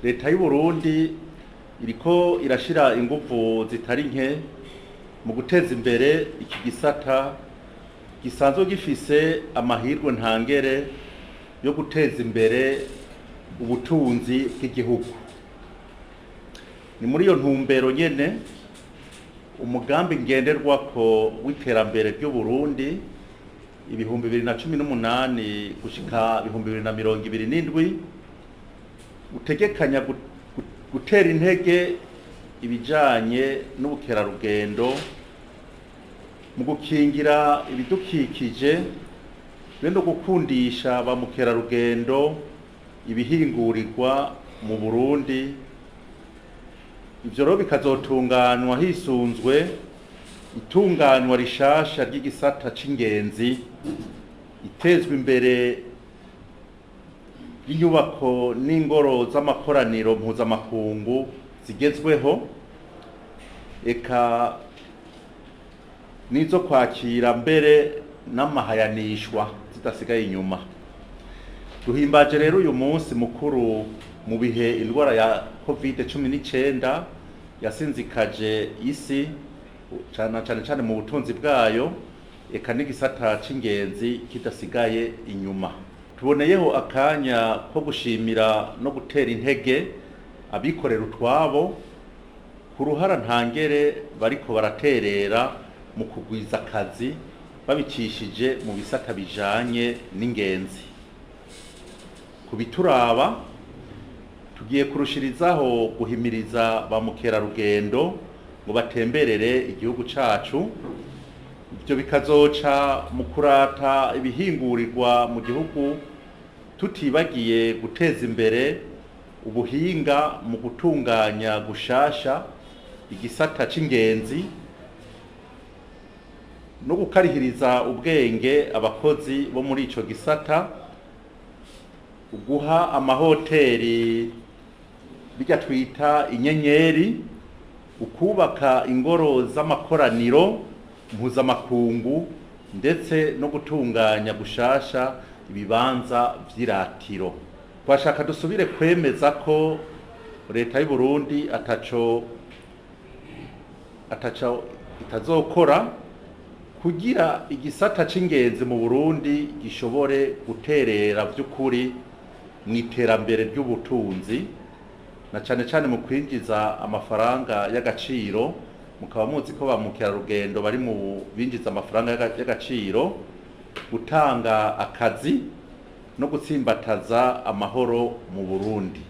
leta y'u Burundi iriko irashira inguvu zitari nke mu guteza imbere iki gisata gisanzwe gifise amahirwe ntangere yo guteza imbere ubutunzi bw'igihugu. Ni muri iyo ntumbero nyene umugambi ngenderwako w'iterambere ry'u Burundi 2018 gushika 2027 utegekanya gutera intege ibijanye n'ubukerarugendo mu gukingira ibidukikije be no gukundisha ba mukerarugendo ibihingurirwa mu Burundi. Ivyo rero bikazotunganwa hisunzwe itunganywa rishasha ry'igisata c'ingenzi, itezwa imbere y'inyubako n'ingoro z'amakoraniro mpuzamakungu zigezweho, eka nizo kwakira mbere n'amahayanishwa zidasigaye inyuma. Duhimbaje rero uyu munsi mukuru mu bihe indwara ya COVID-19 yasinzikaje isi cane mu butunzi bwayo, eka n'igisata c'ingenzi kidasigaye inyuma. Tuboneyeho akanya ko gushimira no gutera intege abikorera utwabo ku ruhara ntangere bariko baraterera mu kugwiza akazi babicishije mu bisata bijanye n'ingenzi. Kubituraba tugiye kurushirizaho guhimiriza ba mukerarugendo ngo batemberere igihugu cacu. Ivyo bikazoca mu kurata ibihingurirwa mu gihugu, tutibagiye guteza imbere ubuhinga mu gutunganya gushasha igisata c'ingenzi no gukarihiriza ubwenge abakozi bo muri ico gisata, guha amahoteri bijya twita inyenyeri, ukubaka ingoro z'amakoraniro mpuzamakungu ndetse no gutunganya gushasha ibibanza vy'iratiro. Twashaka dusubire kwemeza ko leta y'u Burundi ataco itazokora kugira igisata c'ingenzi mu Burundi gishobore guterera vy'ukuri mu iterambere ry'ubutunzi, na cane mu kwinjiza amafaranga y'agaciro. Mukaba muzi ko ba mukerarugendo bari mu binjiza amafaranga y'agaciro, gutanga akazi no gutsimbataza amahoro mu Burundi.